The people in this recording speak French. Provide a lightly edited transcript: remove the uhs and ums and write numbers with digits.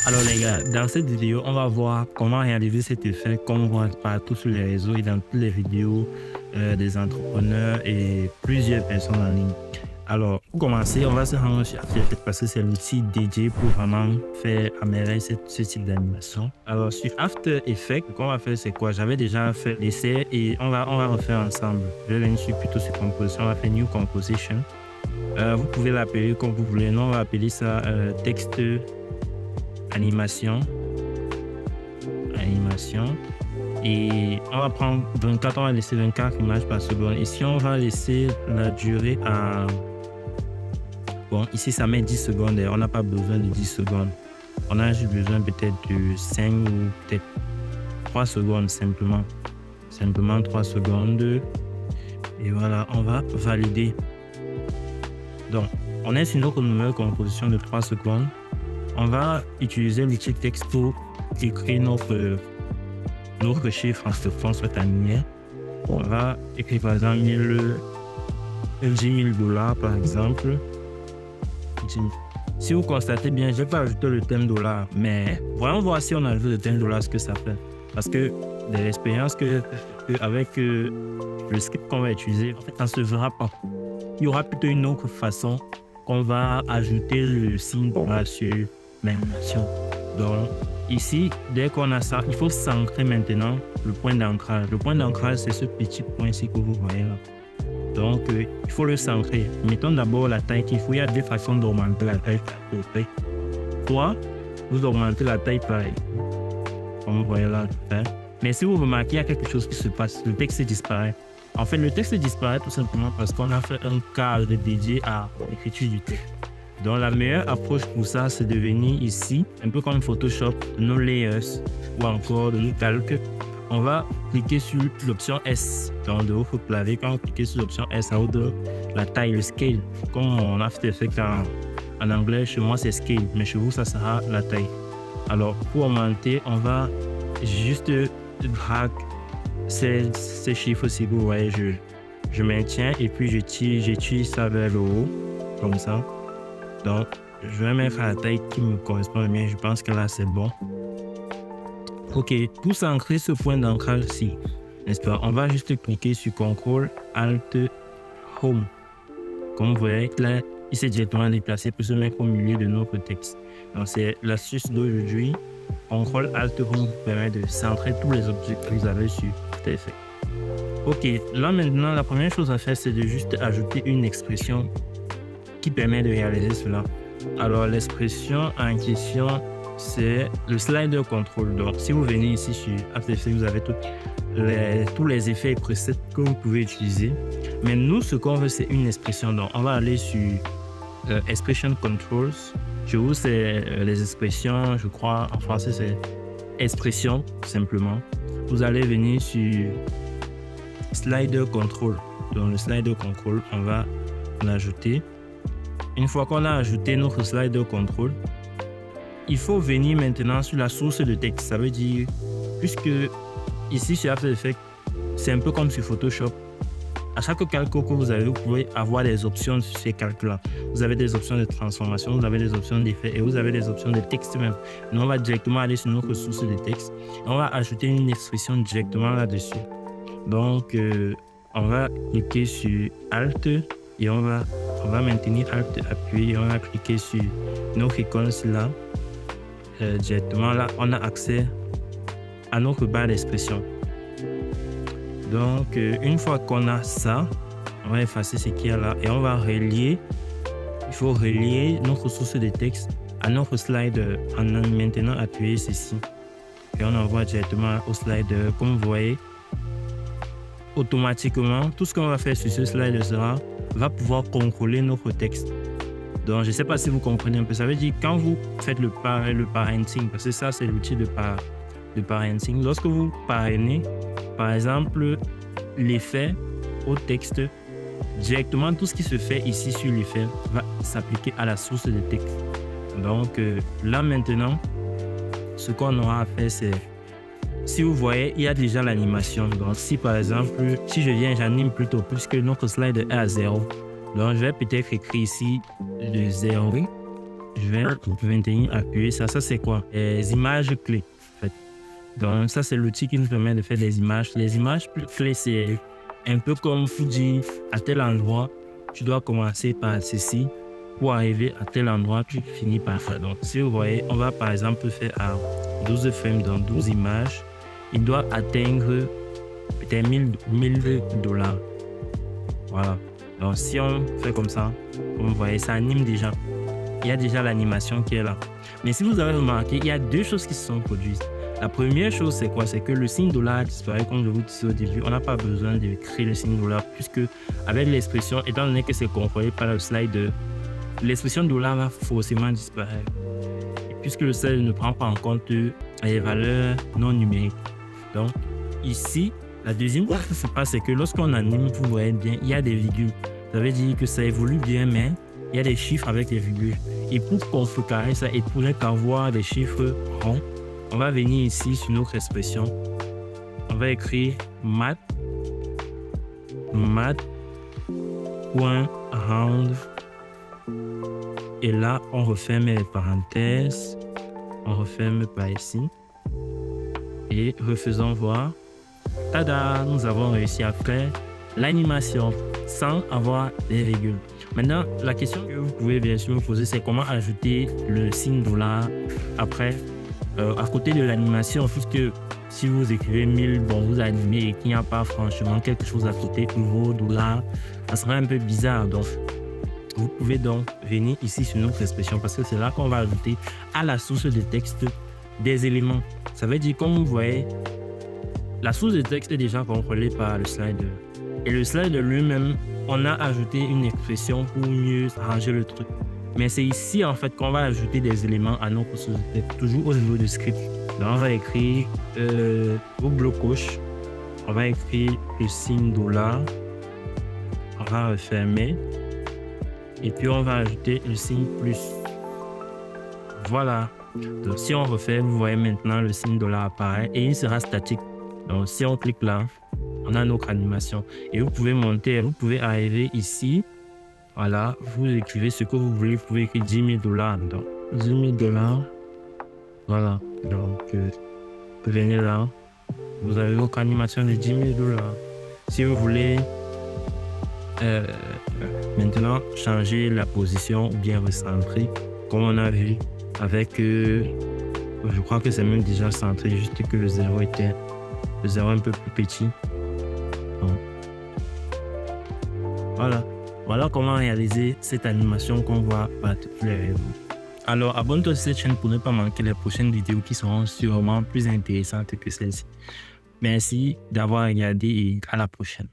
Alors les gars, dans cette vidéo, on va voir comment réaliser cet effet qu'on voit partout sur les réseaux et dans toutes les vidéos des entrepreneurs et plusieurs personnes en ligne. Alors, pour commencer, on va se rendre sur After Effects parce que c'est l'outil dédié pour vraiment faire améliorer ce type d'animation. Alors, sur After Effects, ce qu'on va faire, c'est quoi? J'avais déjà fait l'essai et on va refaire ensemble. Je vais venir plutôt sur Composition, on va faire New Composition. Vous pouvez l'appeler comme vous voulez. Nous, on va appeler ça texte animation. Et on va prendre 24, on va laisser 24 images par seconde. Ici, on va laisser la durée à... Bon, ici, ça met 10 secondes et on n'a pas besoin de 10 secondes. On a juste besoin peut-être de 5 ou peut-être 3 secondes simplement. Simplement 3 secondes. Et voilà, on va valider. Donc, on est sur notre nouvelle composition de 3 secondes. On va utiliser l'outil texte pour écrire notre chiffre en ce fond soit animé. On va écrire par exemple 10 000 dollars par exemple. Si vous constatez bien, je vais pas ajouter le thème dollar, mais voyons voir si on ajoute le thème dollar ce que ça fait. Parce que de l'expérience avec le script qu'on va utiliser, en fait, ça ne se verra pas. Il y aura plutôt une autre façon qu'on va ajouter le signe dollar sur l'animation. Donc ici, dès qu'on a ça, il faut s'ancrer maintenant le point d'ancrage. Le point d'ancrage, c'est ce petit point-ci que vous voyez là. Donc, il faut le centrer. Mettons d'abord la taille qu'il faut. Il y a deux façons d'augmenter la taille. Soit, vous augmentez la taille pareil. Comme vous voyez là. Mais si vous remarquez, il y a quelque chose qui se passe. Le texte disparaît. En fait, le texte disparaît tout simplement parce qu'on a fait un cadre dédié à l'écriture du texte. Donc, la meilleure approche pour ça, c'est de venir ici, un peu comme Photoshop, nos layers ou encore de nos calques. On va cliquer sur l'option S dans de votre clavier. Quand vous cliquez sur l'option S, ça vous donne la taille, le scale. Comme on a fait en anglais, chez moi c'est scale, mais chez vous ça sera la taille. Alors pour augmenter, on va juste drag ces chiffres-ci. Vous voyez, je maintiens et puis je tire ça vers le haut, comme ça. Donc je vais mettre à la taille qui me correspond bien. Je pense que là c'est bon. Ok, pour s'ancrer ce point d'ancrage-ci, n'est-ce pas? On va juste cliquer sur CTRL, ALT, HOME. Comme vous voyez, là, il s'est directement déplacé pour se mettre au milieu de notre texte. Donc, c'est l'astuce d'aujourd'hui. CTRL, ALT, HOME vous permet de centrer tous les objets que vous avez sur After Effects. Ok, là maintenant, la première chose à faire, c'est de juste ajouter une expression qui permet de réaliser cela. Alors, l'expression en question, c'est le slider control. Donc, si vous venez ici sur After Effects, vous avez tous les effets et presets que vous pouvez utiliser. Mais nous, ce qu'on veut, c'est une expression. Donc, on va aller sur Expression Controls. Chez vous, c'est les expressions, je crois, en français, c'est expression, simplement. Vous allez venir sur Slider Control. Donc, le Slider Control, on va l'ajouter. Une fois qu'on a ajouté notre Slider Control, il faut venir maintenant sur la source de texte. Ça veut dire, puisque ici sur After Effects, c'est un peu comme sur Photoshop. À chaque calque que vous avez, vous pouvez avoir des options sur ces calques-là. Vous avez des options de transformation, vous avez des options d'effet et vous avez des options de texte même. Nous, on va directement aller sur notre source de texte et on va ajouter une expression directement là-dessus. Donc, on va cliquer sur Alt et on va maintenir Alt appuyé et on va cliquer sur nos icônes là. Directement là, on a accès à notre barre d'expression. Donc, une fois qu'on a ça, on va effacer ce qu'il y a là et on va relier. Il faut relier notre source de texte à notre slider en maintenant appuyer ceci. Et on envoie directement au slider. Comme vous voyez, automatiquement, tout ce qu'on va faire sur ce slider va pouvoir contrôler notre texte. Donc, je ne sais pas si vous comprenez un peu. Ça veut dire quand vous faites le parenting, parce que ça, c'est l'outil de parenting. Lorsque vous parrainez, par exemple, l'effet au texte, directement, tout ce qui se fait ici sur l'effet va s'appliquer à la source de texte. Donc, là, maintenant, ce qu'on aura à faire, c'est... Si vous voyez, il y a déjà l'animation. Donc, si par exemple, si je viens, j'anime plutôt puisque notre slide est à 0. Donc, je vais peut-être écrire ici le 0. Je vais venir appuyer ça. Ça, c'est quoi? Les images clés. En fait. Donc, ça, c'est l'outil qui nous permet de faire des images. Les images clés, c'est un peu comme vous dire à tel endroit, tu dois commencer par ceci pour arriver à tel endroit, tu finis par ça. Donc, si vous voyez, on va par exemple faire à 12 frames dans 12 images. Il doit atteindre peut-être $1000. Voilà. Donc, si on fait comme ça, comme vous voyez, ça anime déjà. Il y a déjà l'animation qui est là. Mais si vous avez remarqué, il y a deux choses qui se sont produites. La première chose, c'est quoi? C'est que le signe dollar disparaît, comme je vous disais au début. On n'a pas besoin de créer le signe dollar, puisque avec l'expression, étant donné que c'est contrôlé par le slider, l'expression dollar va forcément disparaître. Et puisque le slider ne prend pas en compte les valeurs non numériques. Donc, ici, la deuxième chose qui se passe, c'est que lorsqu'on anime, vous voyez bien, il y a des virgules. Ça veut dire que ça évolue bien, mais il y a des chiffres avec des virgules. Et pour contrecarrer ça et pour avoir des chiffres ronds, on va venir ici sur notre expression. On va écrire math.round. Et là, on referme les parenthèses. On referme par ici. Et refaisons voir. Tada! Nous avons réussi à faire l'animation sans avoir des virgules. Maintenant, la question que vous pouvez bien sûr me poser, c'est comment ajouter le signe dollar après, à côté de l'animation, puisque si vous écrivez 1000, bon, vous animez et qu'il n'y a pas franchement quelque chose à côté, euro, dollar, ça serait un peu bizarre. Donc, vous pouvez donc venir ici sur notre expression parce que c'est là qu'on va ajouter à la source de texte des éléments. Ça veut dire, comme vous voyez, la source de texte est déjà contrôlée par le slider. Et le slider lui-même, on a ajouté une expression pour mieux arranger le truc. Mais c'est ici, en fait, qu'on va ajouter des éléments à notre source de texte, toujours au niveau du script. Donc, on va écrire au bloc gauche, on va écrire le signe dollar, on va refermer, et puis on va ajouter le signe plus. Voilà. Donc, si on refait, vous voyez maintenant le signe dollar apparaît et il sera statique. Donc, si on clique là, on a notre animation. Et vous pouvez monter, vous pouvez arriver ici. Voilà, vous écrivez ce que vous voulez. Vous pouvez écrire $10,000. Donc, $10,000. Voilà. Donc, vous venez là. Vous avez votre animation de $10,000. Si vous voulez maintenant changer la position ou bien recentrer, comme on a vu avec, je crois que c'est même déjà centré, juste que le 0 était un peu plus petit. Donc, voilà comment réaliser cette animation qu'on voit particulièrement. Alors, abonne-toi sur cette chaîne pour ne pas manquer les prochaines vidéos qui seront sûrement plus intéressantes que celle-ci. Merci d'avoir regardé et à la prochaine.